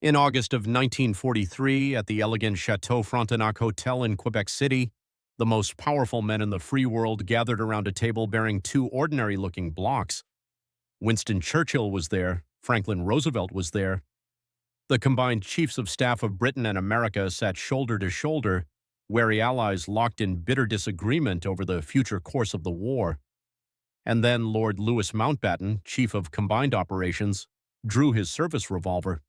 In August of 1943, at the elegant Chateau Frontenac Hotel in Quebec City, the most powerful men in the free world gathered around a table bearing two ordinary-looking blocks. Winston Churchill was there, Franklin Roosevelt was there. The combined chiefs of staff of Britain and America sat shoulder to shoulder, wary allies locked in bitter disagreement over the future course of the war. And then Lord Louis Mountbatten, chief of combined operations, drew his service revolver.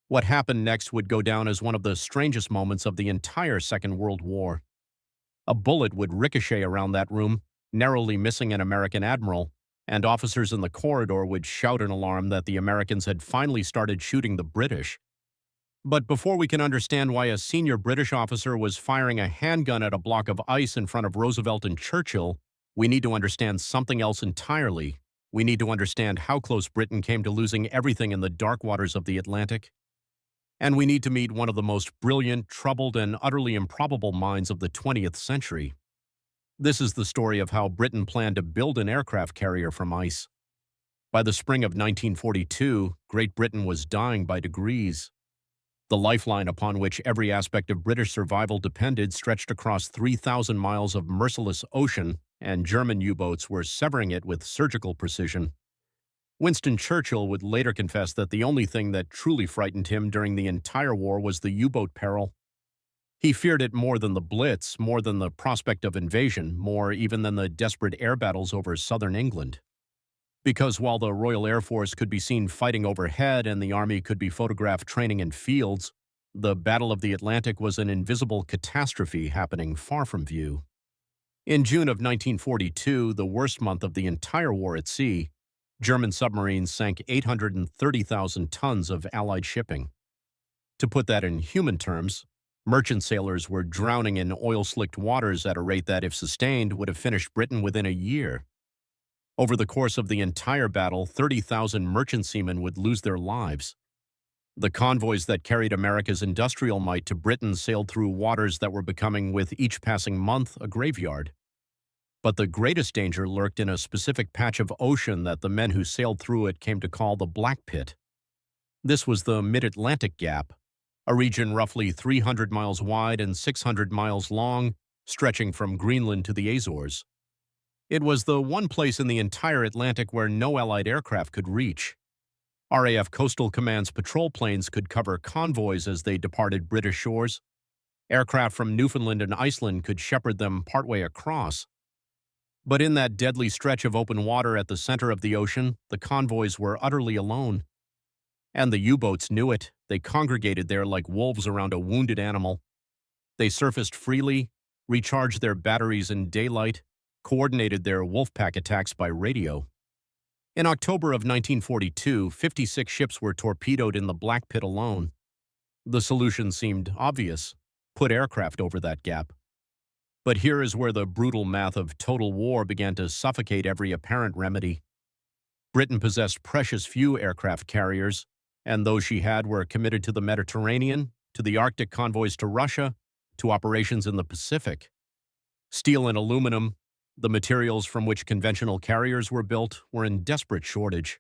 What happened next would go down as one of the strangest moments of the entire Second World War. A bullet would ricochet around that room, narrowly missing an American admiral, and officers in the corridor would shout an alarm that the Americans had finally started shooting the British. But before we can understand why a senior British officer was firing a handgun at a block of ice in front of Roosevelt and Churchill, we need to understand something else entirely. We need to understand how close Britain came to losing everything in the dark waters of the Atlantic. And we need to meet one of the most brilliant, troubled, and utterly improbable minds of the 20th century. This is the story of how Britain planned to build an aircraft carrier from ice. By the spring of 1942, Great Britain was dying by degrees. The lifeline upon which every aspect of British survival depended stretched across 3,000 miles of merciless ocean, and German U-boats were severing it with surgical precision. Winston Churchill would later confess that the only thing that truly frightened him during the entire war was the U-boat peril. He feared it more than the Blitz, more than the prospect of invasion, more even than the desperate air battles over southern England. Because while the Royal Air Force could be seen fighting overhead and the Army could be photographed training in fields, the Battle of the Atlantic was an invisible catastrophe happening far from view. In June of 1942, the worst month of the entire war at sea, German submarines sank 830,000 tons of Allied shipping. To put that in human terms, merchant sailors were drowning in oil-slicked waters at a rate that, if sustained, would have finished Britain within a year. Over the course of the entire battle, 30,000 merchant seamen would lose their lives. The convoys that carried America's industrial might to Britain sailed through waters that were becoming, with each passing month, a graveyard. But the greatest danger lurked in a specific patch of ocean that the men who sailed through it came to call the Black Pit. This was the Mid-Atlantic Gap, a region roughly 300 miles wide and 600 miles long, stretching from Greenland to the Azores. It was the one place in the entire Atlantic where no Allied aircraft could reach. RAF Coastal Command's patrol planes could cover convoys as they departed British shores. Aircraft from Newfoundland and Iceland could shepherd them partway across. But in that deadly stretch of open water at the center of the ocean, the convoys were utterly alone. And the U-boats knew it. They congregated there like wolves around a wounded animal. They surfaced freely, recharged their batteries in daylight, coordinated their wolfpack attacks by radio. In October of 1942, 56 ships were torpedoed in the Black Pit alone. The solution seemed obvious: put aircraft over that gap. But here is where the brutal math of total war began to suffocate every apparent remedy. Britain possessed precious few aircraft carriers, and those she had were committed to the Mediterranean, to the Arctic convoys to Russia, to operations in the Pacific. Steel and aluminum, the materials from which conventional carriers were built, were in desperate shortage.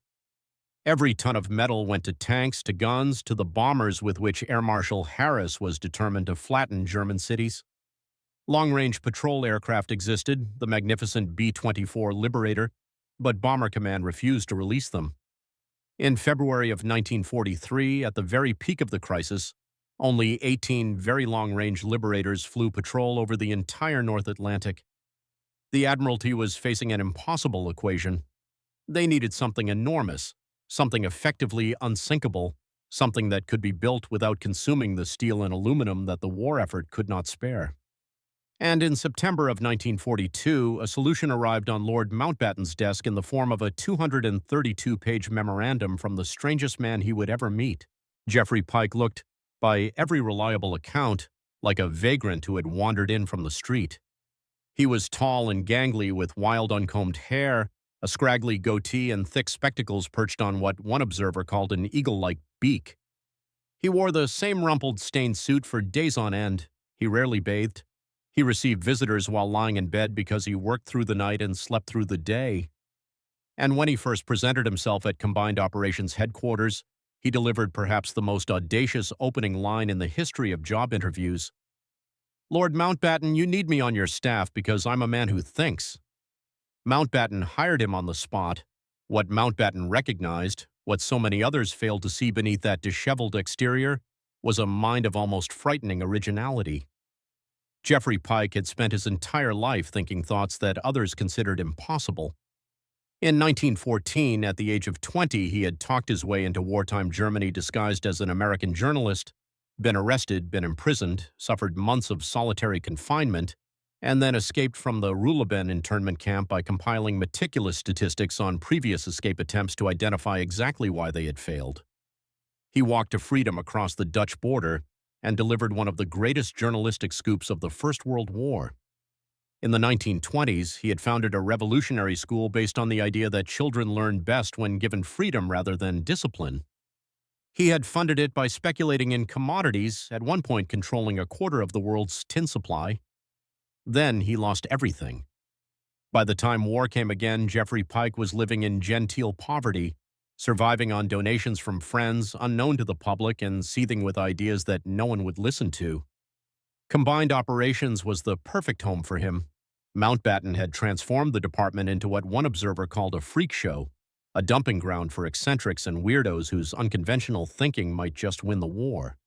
Every ton of metal went to tanks, to guns, to the bombers with which Air Marshal Harris was determined to flatten German cities. Long-range patrol aircraft existed, the magnificent B-24 Liberator, but Bomber Command refused to release them. In February of 1943, at the very peak of the crisis, only 18 very long-range Liberators flew patrol over the entire North Atlantic. The Admiralty was facing an impossible equation. They needed something enormous, something effectively unsinkable, something that could be built without consuming the steel and aluminum that the war effort could not spare. And in September of 1942, a solution arrived on Lord Mountbatten's desk in the form of a 232-page memorandum from the strangest man he would ever meet. Geoffrey Pike looked, by every reliable account, like a vagrant who had wandered in from the street. He was tall and gangly with wild uncombed hair, a scraggly goatee, and thick spectacles perched on what one observer called an eagle-like beak. He wore the same rumpled, stained suit for days on end. He rarely bathed. He received visitors while lying in bed because he worked through the night and slept through the day. And when he first presented himself at Combined Operations Headquarters, he delivered perhaps the most audacious opening line in the history of job interviews. "Lord Mountbatten, you need me on your staff because I'm a man who thinks." Mountbatten hired him on the spot. What Mountbatten recognized, what so many others failed to see beneath that disheveled exterior, was a mind of almost frightening originality. Jeffrey Pike had spent his entire life thinking thoughts that others considered impossible. In 1914, at the age of 20, he had talked his way into wartime Germany disguised as an American journalist, been arrested, been imprisoned, suffered months of solitary confinement, and then escaped from the Ruhleben internment camp by compiling meticulous statistics on previous escape attempts to identify exactly why they had failed. He walked to freedom across the Dutch border and delivered one of the greatest journalistic scoops of the First World War. In the 1920s, he had founded a revolutionary school based on the idea that children learn best when given freedom rather than discipline. He had funded it by speculating in commodities, at one point controlling a quarter of the world's tin supply. Then he lost everything. By the time war came again, Jeffrey Pike was living in genteel poverty, surviving on donations from friends unknown to the public and seething with ideas that no one would listen to. Combined Operations was the perfect home for him. Mountbatten had transformed the department into what one observer called a freak show, a dumping ground for eccentrics and weirdos whose unconventional thinking might just win the war.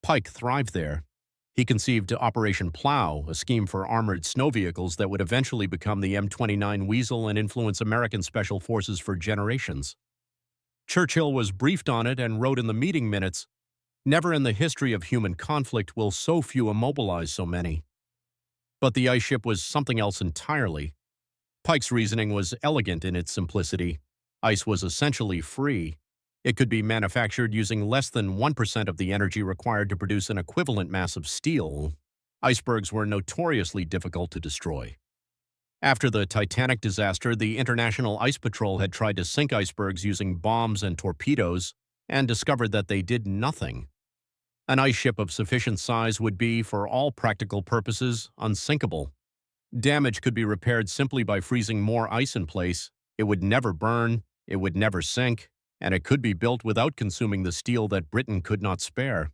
Pike thrived there. He conceived Operation Plow, a scheme for armored snow vehicles that would eventually become the M29 Weasel and influence American special forces for generations. Churchill was briefed on it and wrote in the meeting minutes, "Never in the history of human conflict will so few immobilize so many." But the ice ship was something else entirely. Pike's reasoning was elegant in its simplicity. Ice was essentially free. It could be manufactured using less than 1% of the energy required to produce an equivalent mass of steel. Icebergs were notoriously difficult to destroy. After the Titanic disaster, the International Ice Patrol had tried to sink icebergs using bombs and torpedoes and discovered that they did nothing. An ice ship of sufficient size would be, for all practical purposes, unsinkable. Damage could be repaired simply by freezing more ice in place. It would never burn, it would never sink, and it could be built without consuming the steel that Britain could not spare.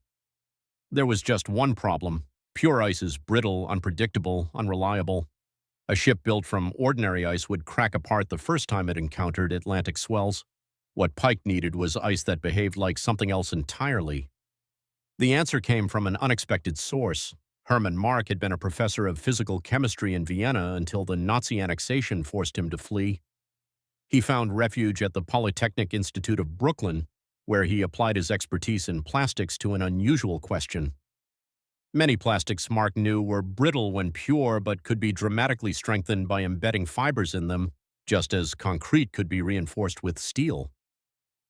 There was just one problem. Pure ice is brittle, unpredictable, unreliable. A ship built from ordinary ice would crack apart the first time it encountered Atlantic swells. What Pike needed was ice that behaved like something else entirely. The answer came from an unexpected source. Hermann Mark had been a professor of physical chemistry in Vienna until the Nazi annexation forced him to flee. He found refuge at the Polytechnic Institute of Brooklyn, where he applied his expertise in plastics to an unusual question. Many plastics, Mark knew, were brittle when pure but could be dramatically strengthened by embedding fibers in them, just as concrete could be reinforced with steel.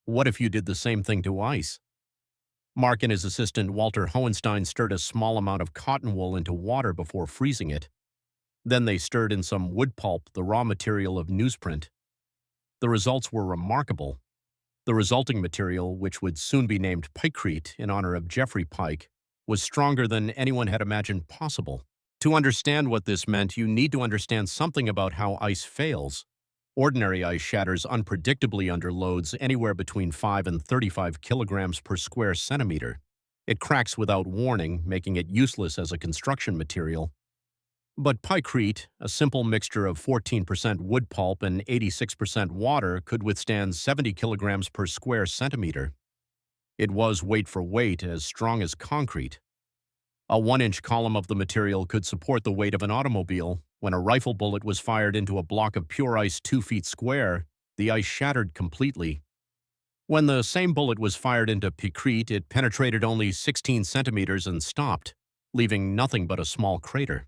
What if you did the same thing to ice? Mark and his assistant Walter Hohenstein stirred a small amount of cotton wool into water before freezing it. Then they stirred in some wood pulp, the raw material of newsprint. The results were remarkable. The resulting material, which would soon be named Pikecrete in honor of Jeffrey Pike, was stronger than anyone had imagined possible. To understand what this meant, you need to understand something about how ice fails. Ordinary ice shatters unpredictably under loads anywhere between 5 and 35 kilograms per square centimeter. It cracks without warning, making it useless as a construction material. But Pikecrete, a simple mixture of 14% wood pulp and 86% water, could withstand 70 kilograms per square centimeter. It was, weight for weight, as strong as concrete. A 1-inch column of the material could support the weight of an automobile. When a rifle bullet was fired into a block of pure ice 2 feet square, the ice shattered completely. When the same bullet was fired into Pikecrete, it penetrated only 16 centimeters and stopped, leaving nothing but a small crater.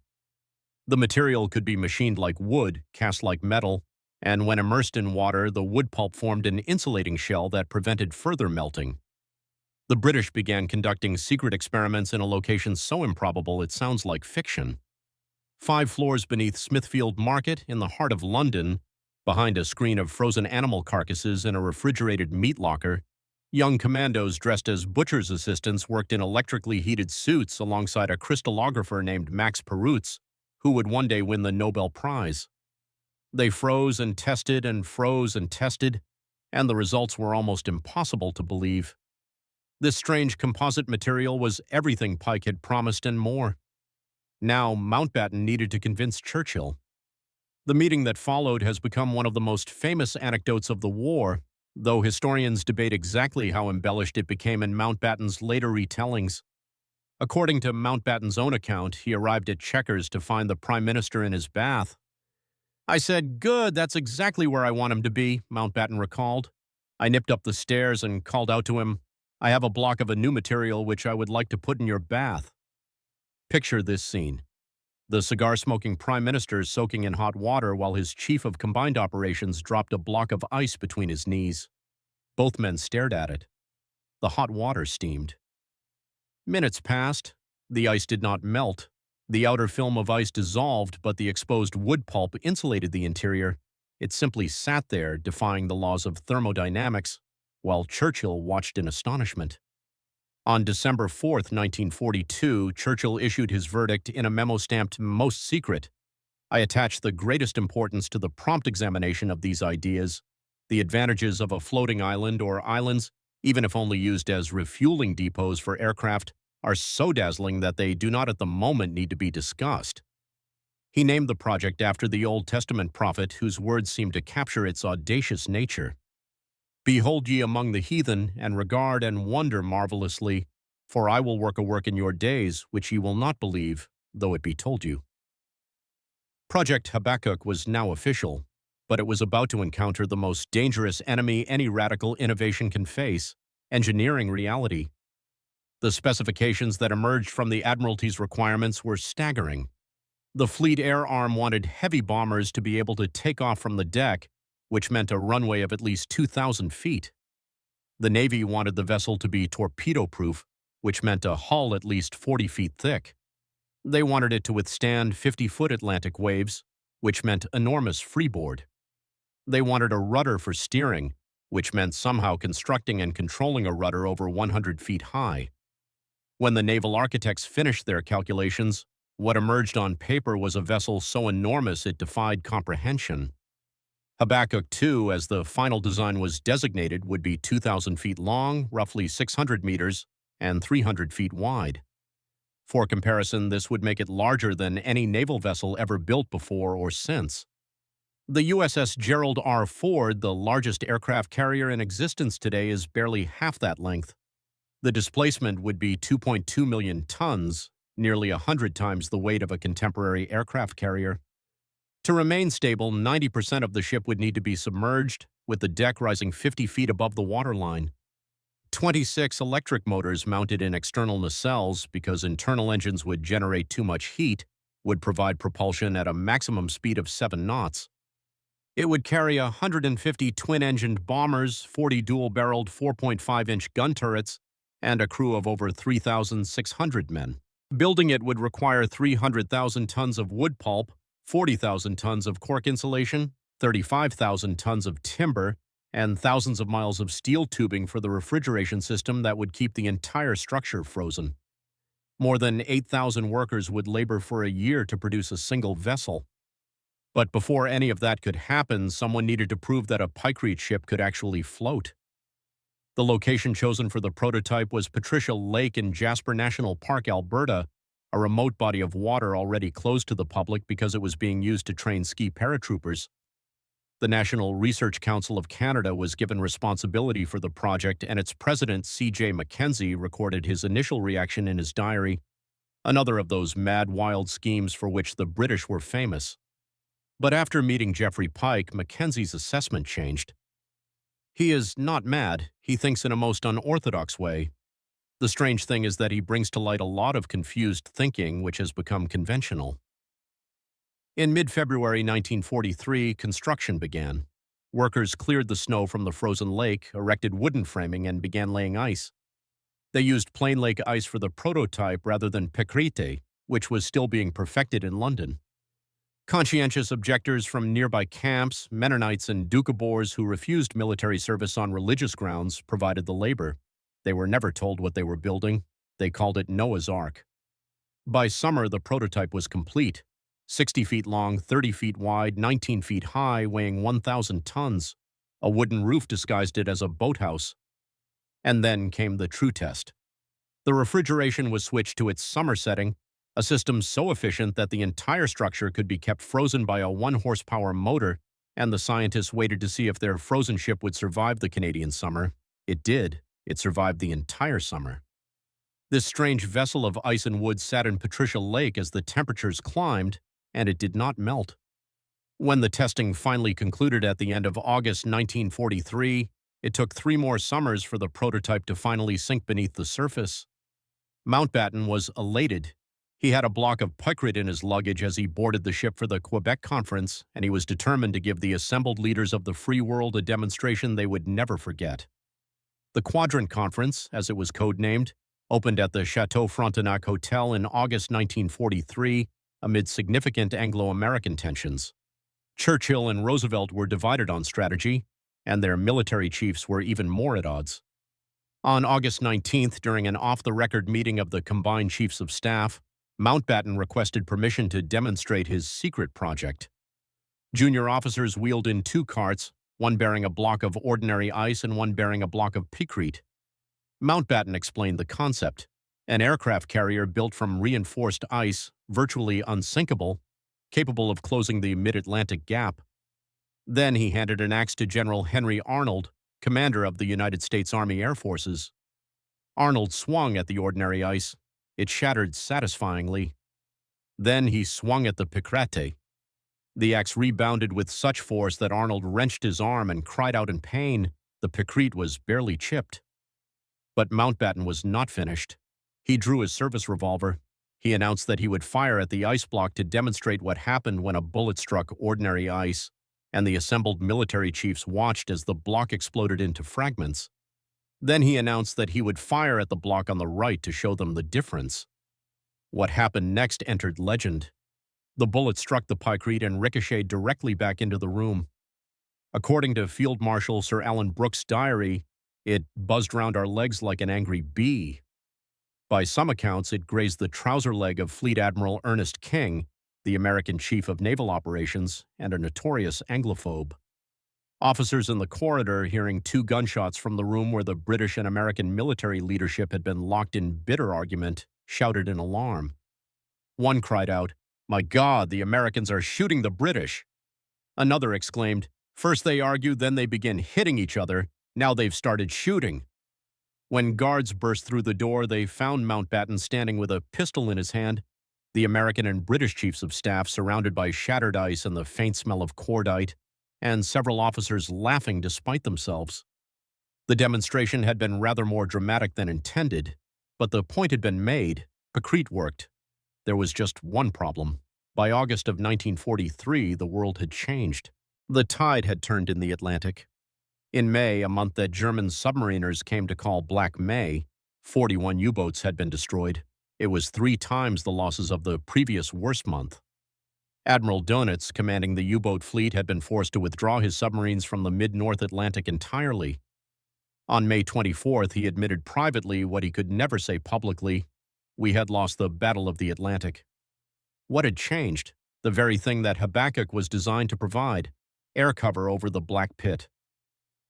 The material could be machined like wood, cast like metal, and when immersed in water, the wood pulp formed an insulating shell that prevented further melting. The British began conducting secret experiments in a location so improbable it sounds like fiction. 5 floors beneath Smithfield Market, in the heart of London, behind a screen of frozen animal carcasses in a refrigerated meat locker, young commandos dressed as butcher's assistants worked in electrically heated suits alongside a crystallographer named Max Perutz, who would one day win the Nobel Prize. They froze and tested and froze and tested, and the results were almost impossible to believe. This strange composite material was everything Pike had promised and more. Now, Mountbatten needed to convince Churchill. The meeting that followed has become one of the most famous anecdotes of the war, though historians debate exactly how embellished it became in Mountbatten's later retellings. According to Mountbatten's own account, he arrived at Chequers to find the Prime Minister in his bath. "I said, 'Good, that's exactly where I want him to be,'" Mountbatten recalled. "I nipped up the stairs and called out to him, 'I have a block of a new material which I would like to put in your bath.'" Picture this scene. The cigar-smoking Prime Minister soaking in hot water while his Chief of Combined Operations dropped a block of ice between his knees. Both men stared at it. The hot water steamed. Minutes passed. The ice did not melt. The outer film of ice dissolved, but the exposed wood pulp insulated the interior. It simply sat there, defying the laws of thermodynamics, while Churchill watched in astonishment. On December 4, 1942, Churchill issued his verdict in a memo stamped "Most Secret." "I attach the greatest importance to the prompt examination of these ideas. The advantages of a floating island or islands, even if only used as refueling depots for aircraft, are so dazzling that they do not at the moment need to be discussed." He named the project after the Old Testament prophet whose words seemed to capture its audacious nature. "Behold ye among the heathen, and regard and wonder marvelously, for I will work a work in your days which ye will not believe, though it be told you." Project Habakkuk was now official, but it was about to encounter the most dangerous enemy any radical innovation can face: engineering reality. The specifications that emerged from the Admiralty's requirements were staggering. The Fleet Air Arm wanted heavy bombers to be able to take off from the deck, which meant a runway of at least 2,000 feet. The Navy wanted the vessel to be torpedo-proof, which meant a hull at least 40 feet thick. They wanted it to withstand 50-foot Atlantic waves, which meant enormous freeboard. They wanted a rudder for steering, which meant somehow constructing and controlling a rudder over 100 feet high. When the naval architects finished their calculations, what emerged on paper was a vessel so enormous it defied comprehension. Habakkuk 2, as the final design was designated, would be 2,000 feet long, roughly 600 meters, and 300 feet wide. For comparison, this would make it larger than any naval vessel ever built before or since. The USS Gerald R. Ford, the largest aircraft carrier in existence today, is barely half that length. The displacement would be 2.2 million tons, nearly 100 times the weight of a contemporary aircraft carrier. To remain stable, 90% of the ship would need to be submerged, with the deck rising 50 feet above the waterline. 26 electric motors mounted in external nacelles, because internal engines would generate too much heat, would provide propulsion at a maximum speed of 7 knots. It would carry 150 twin-engined bombers, 40 dual-barreled 4.5-inch gun turrets, and a crew of over 3,600 men. Building it would require 300,000 tons of wood pulp, 40,000 tons of cork insulation, 35,000 tons of timber, and thousands of miles of steel tubing for the refrigeration system that would keep the entire structure frozen. More than 8,000 workers would labor for a year to produce a single vessel. But before any of that could happen, someone needed to prove that a Pykrete ship could actually float. The location chosen for the prototype was Patricia Lake in Jasper National Park, Alberta, a remote body of water already closed to the public because it was being used to train ski paratroopers. The National Research Council of Canada was given responsibility for the project, and its president, C.J. Mackenzie, recorded his initial reaction in his diary, another of those mad, wild schemes for which the British were famous. But after meeting Geoffrey Pike, Mackenzie's assessment changed. He is not mad, he thinks in a most unorthodox way. The strange thing is that he brings to light a lot of confused thinking which has become conventional. In mid-February 1943, construction began. Workers cleared the snow from the frozen lake, erected wooden framing, and began laying ice. They used plain lake ice for the prototype rather than Pykrete, which was still being perfected in London. Conscientious objectors from nearby camps, Mennonites and Doukhobors who refused military service on religious grounds, provided the labor. They were never told what they were building. They called it Noah's Ark. By summer, the prototype was complete. 60 feet long, 30 feet wide, 19 feet high, weighing 1,000 tons. A wooden roof disguised it as a boathouse. And then came the true test. The refrigeration was switched to its summer setting, a system so efficient that the entire structure could be kept frozen by a 1-horsepower motor, and the scientists waited to see if their frozen ship would survive the Canadian summer. It did. It survived the entire summer. This strange vessel of ice and wood sat in Patricia Lake as the temperatures climbed, and it did not melt. When the testing finally concluded at the end of August 1943, it took 3 more summers for the prototype to finally sink beneath the surface. Mountbatten was elated. He had a block of picrete in his luggage as he boarded the ship for the Quebec Conference, and he was determined to give the assembled leaders of the free world a demonstration they would never forget. The Quadrant Conference, as it was codenamed, opened at the Chateau Frontenac Hotel in August 1943 amid significant Anglo-American tensions. Churchill and Roosevelt were divided on strategy, and their military chiefs were even more at odds. On August 19th, during an off-the-record meeting of the combined chiefs of staff, Mountbatten requested permission to demonstrate his secret project. Junior officers wheeled in 2 carts, one bearing a block of ordinary ice and one bearing a block of picrete. Mountbatten explained the concept: an aircraft carrier built from reinforced ice, virtually unsinkable, capable of closing the mid-Atlantic gap. Then he handed an axe to General Henry Arnold, commander of the United States Army Air Forces. Arnold swung at the ordinary ice. It shattered satisfyingly. Then he swung at the picrete. The axe rebounded with such force that Arnold wrenched his arm and cried out in pain. The picrete was barely chipped. But Mountbatten was not finished. He drew his service revolver. He announced that he would fire at the ice block to demonstrate what happened when a bullet struck ordinary ice, and the assembled military chiefs watched as the block exploded into fragments. Then he announced that he would fire at the block on the right to show them the difference. What happened next entered legend. The bullet struck the picrete and ricocheted directly back into the room. According to Field Marshal Sir Alan Brooke's diary, it buzzed round our legs like an angry bee. By some accounts, it grazed the trouser leg of Fleet Admiral Ernest King, the American chief of naval operations and a notorious Anglophobe. Officers in the corridor, hearing 2 gunshots from the room where the British and American military leadership had been locked in bitter argument, shouted in alarm. One cried out, "My God, the Americans are shooting the British!" Another exclaimed, "First they argue, then they begin hitting each other. Now they've started shooting." When guards burst through the door, they found Mountbatten standing with a pistol in his hand, the American and British chiefs of staff surrounded by shattered ice and the faint smell of cordite, and several officers laughing despite themselves. The demonstration had been rather more dramatic than intended, but the point had been made. Picrete worked. There was just one problem. By August of 1943, the world had changed. The tide had turned in the Atlantic. In May, a month that German submariners came to call Black May, 41 U-boats had been destroyed. It was 3 times the losses of the previous worst month. Admiral Dönitz, commanding the U-boat fleet, had been forced to withdraw his submarines from the mid-North Atlantic entirely. On May 24th, he admitted privately what he could never say publicly: we had lost the Battle of the Atlantic. What had changed? The very thing that Habakkuk was designed to provide: air cover over the Black Pit.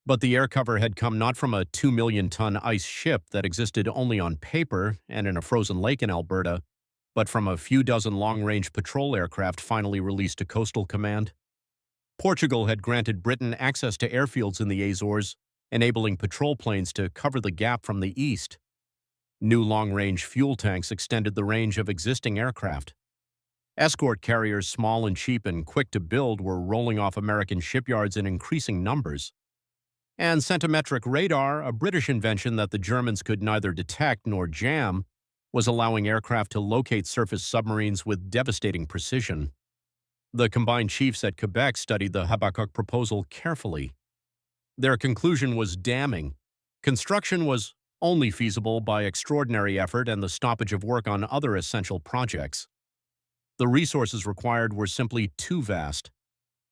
But the air cover had come not from a 2-million-ton ice ship that existed only on paper and in a frozen lake in Alberta, but from a few dozen long-range patrol aircraft finally released to Coastal Command. Portugal had granted Britain access to airfields in the Azores, enabling patrol planes to cover the gap from the east. New long-range fuel tanks extended the range of existing aircraft. Escort carriers, small and cheap and quick to build, were rolling off American shipyards in increasing numbers. And centimetric radar, a British invention that the Germans could neither detect nor jam, was allowing aircraft to locate surface submarines with devastating precision. The combined chiefs at Quebec studied the Habakkuk proposal carefully. Their conclusion was damning. Construction was only feasible by extraordinary effort and the stoppage of work on other essential projects. The resources required were simply too vast.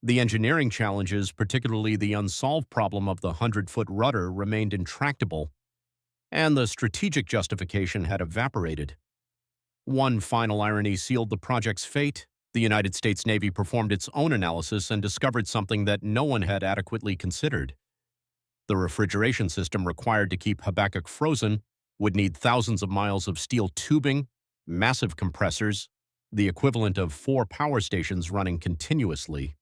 The engineering challenges, particularly the unsolved problem of the 100-foot rudder, remained intractable, and the strategic justification had evaporated. One final irony sealed the project's fate. The United States Navy performed its own analysis and discovered something that no one had adequately considered. The refrigeration system required to keep Habakkuk frozen would need thousands of miles of steel tubing, massive compressors, the equivalent of 4 power stations running continuously.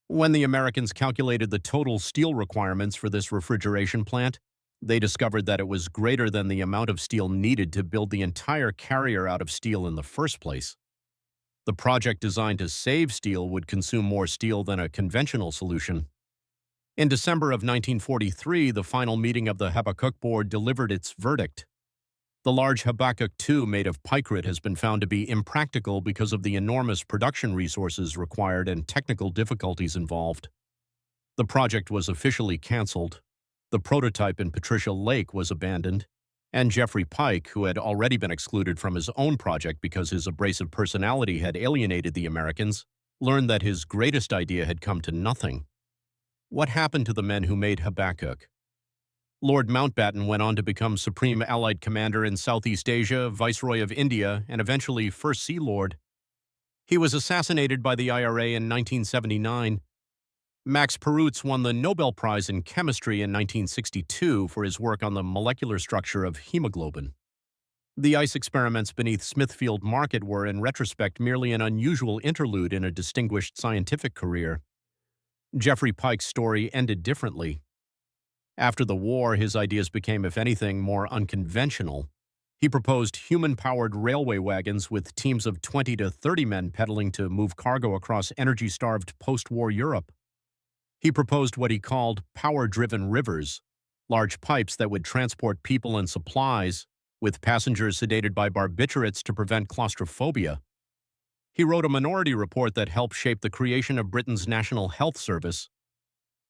When the Americans calculated the total steel requirements for this refrigeration plant, they discovered that it was greater than the amount of steel needed to build the entire carrier out of steel in the first place. The project designed to save steel would consume more steel than a conventional solution. In December of 1943, the final meeting of the Habakkuk Board delivered its verdict. The large Habakkuk II made of picrete has been found to be impractical because of the enormous production resources required and technical difficulties involved. The project was officially canceled. The prototype in Patricia Lake was abandoned, and Jeffrey Pike, who had already been excluded from his own project because his abrasive personality had alienated the Americans, learned that his greatest idea had come to nothing. What happened to the men who made Habakkuk? Lord Mountbatten went on to become Supreme Allied Commander in Southeast Asia, Viceroy of India, and eventually First Sea Lord. He was assassinated by the IRA in 1979. Max Perutz won the Nobel Prize in Chemistry in 1962 for his work on the molecular structure of hemoglobin. The ice experiments beneath Smithfield Market were, in retrospect, merely an unusual interlude in a distinguished scientific career. Jeffrey Pike's story ended differently. After the war, his ideas became, if anything, more unconventional. He proposed human-powered railway wagons with teams of 20 to 30 men pedaling to move cargo across energy-starved post-war Europe. He proposed what he called power-driven rivers, large pipes that would transport people and supplies, with passengers sedated by barbiturates to prevent claustrophobia. He wrote a minority report that helped shape the creation of Britain's National Health Service.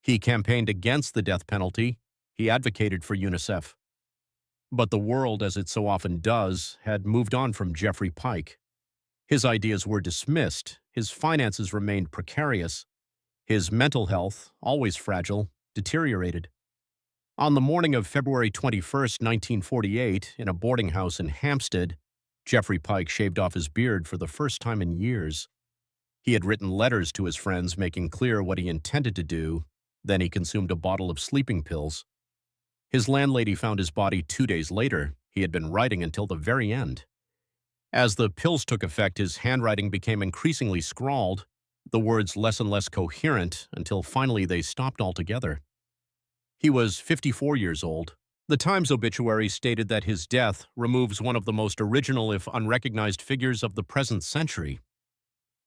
He campaigned against the death penalty. He advocated for UNICEF. But the world, as it so often does, had moved on from Jeffrey Pike. His ideas were dismissed. His finances remained precarious. His mental health, always fragile, deteriorated. On the morning of February 21, 1948, in a boarding house in Hampstead, Jeffrey Pike shaved off his beard for the first time in years. He had written letters to his friends making clear what he intended to do. Then he consumed a bottle of sleeping pills. His landlady found his body 2 days later. He had been writing until the very end. As the pills took effect, his handwriting became increasingly scrawled, the words less and less coherent, until finally they stopped altogether. He was 54 years old. The Times obituary stated that his death removes one of the most original, if unrecognized, figures of the present century.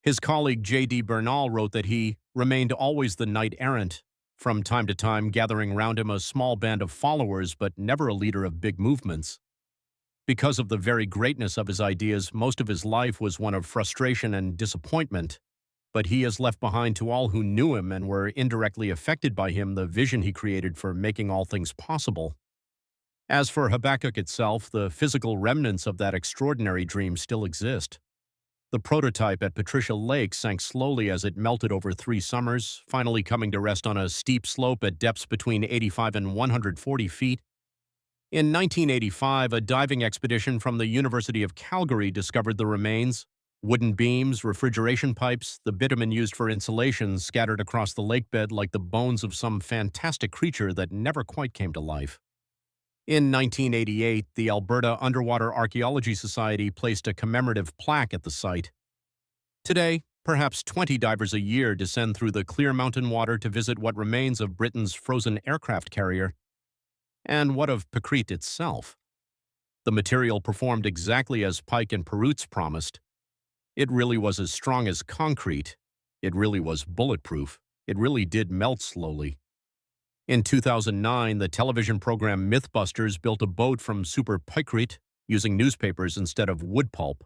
His colleague J.D. Bernal wrote that he remained always the knight-errant, from time to time gathering round him a small band of followers, but never a leader of big movements. Because of the very greatness of his ideas, most of his life was one of frustration and disappointment, but he has left behind to all who knew him and were indirectly affected by him the vision he created for making all things possible. As for Habakkuk itself, the physical remnants of that extraordinary dream still exist. The prototype at Patricia Lake sank slowly as it melted over 3 summers, finally coming to rest on a steep slope at depths between 85 and 140 feet. In 1985, a diving expedition from the University of Calgary discovered the remains. Wooden beams, refrigeration pipes, the bitumen used for insulation scattered across the lakebed like the bones of some fantastic creature that never quite came to life. In 1988, the Alberta Underwater Archaeology Society placed a commemorative plaque at the site. Today, perhaps 20 divers a year descend through the clear mountain water to visit what remains of Britain's frozen aircraft carrier. And what of picrete itself? The material performed exactly as Pike and Perutz promised. It really was as strong as concrete. It really was bulletproof. It really did melt slowly. In 2009, the television program Mythbusters built a boat from super picrete using newspapers instead of wood pulp.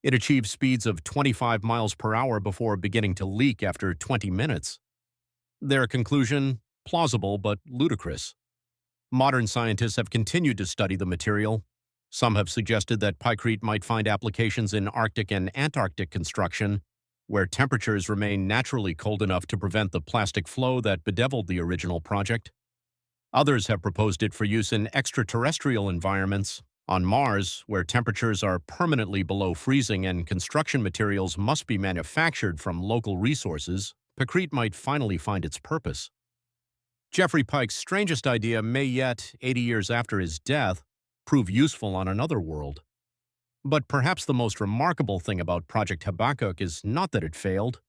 It achieved speeds of 25 miles per hour before beginning to leak after 20 minutes. Their conclusion? Plausible but ludicrous. Modern scientists have continued to study the material. Some have suggested that picrete might find applications in Arctic and Antarctic construction, where temperatures remain naturally cold enough to prevent the plastic flow that bedeviled the original project. Others have proposed it for use in extraterrestrial environments. On Mars, where temperatures are permanently below freezing and construction materials must be manufactured from local resources, picrete might finally find its purpose. Jeffrey Pike's strangest idea may yet, 80 years after his death, prove useful on another world. But perhaps the most remarkable thing about Project Habakkuk is not that it failed.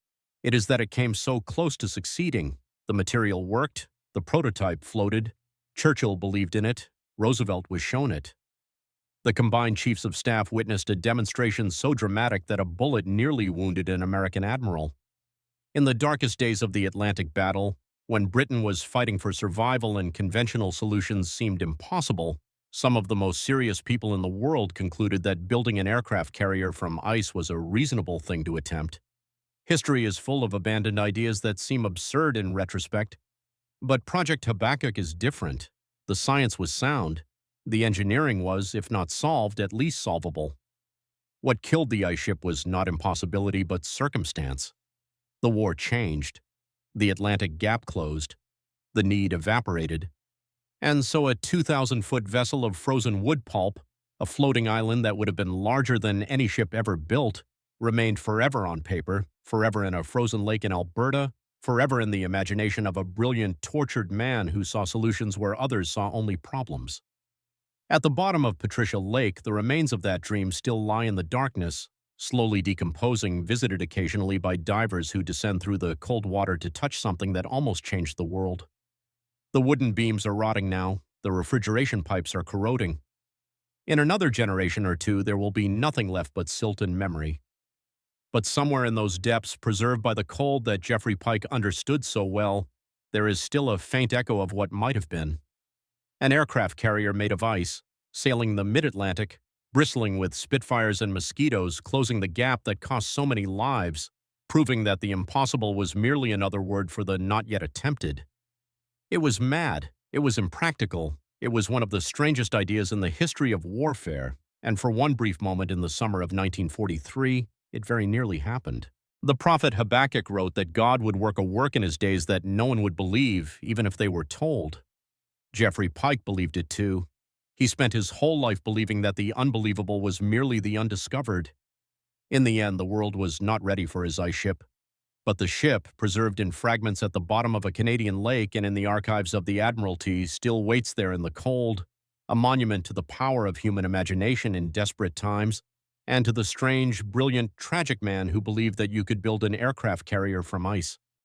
It is that it came so close to succeeding. The material worked, the prototype floated, Churchill believed in it, Roosevelt was shown it. The combined chiefs of staff witnessed a demonstration so dramatic that a bullet nearly wounded an American admiral. In the darkest days of the Atlantic battle, when Britain was fighting for survival and conventional solutions seemed impossible, some of the most serious people in the world concluded that building an aircraft carrier from ice was a reasonable thing to attempt. History is full of abandoned ideas that seem absurd in retrospect, but Project Habakkuk is different. The science was sound. The engineering was, if not solved, at least solvable. What killed the ice ship was not impossibility but circumstance. The war changed. The Atlantic gap closed. The need evaporated. And so a 2,000-foot vessel of frozen wood pulp, a floating island that would have been larger than any ship ever built, remained forever on paper, forever in a frozen lake in Alberta, forever in the imagination of a brilliant, tortured man who saw solutions where others saw only problems. At the bottom of Patricia Lake, the remains of that dream still lie in the darkness, slowly decomposing, visited occasionally by divers who descend through the cold water to touch something that almost changed the world. The wooden beams are rotting now, the refrigeration pipes are corroding. In another generation or two, there will be nothing left but silt and memory. But somewhere in those depths, preserved by the cold that Jeffrey Pike understood so well, there is still a faint echo of what might have been. An aircraft carrier made of ice, sailing the mid-Atlantic, bristling with Spitfires and mosquitoes, closing the gap that cost so many lives, proving that the impossible was merely another word for the not yet attempted. It was mad, it was impractical, it was one of the strangest ideas in the history of warfare, and for one brief moment in the summer of 1943, it very nearly happened. The prophet Habakkuk wrote that God would work a work in his days that no one would believe, even if they were told. Jeffrey Pike believed it too. He spent his whole life believing that the unbelievable was merely the undiscovered. In the end, the world was not ready for his ice ship. But the ship, preserved in fragments at the bottom of a Canadian lake and in the archives of the Admiralty, still waits there in the cold, a monument to the power of human imagination in desperate times, and to the strange, brilliant, tragic man who believed that you could build an aircraft carrier from ice.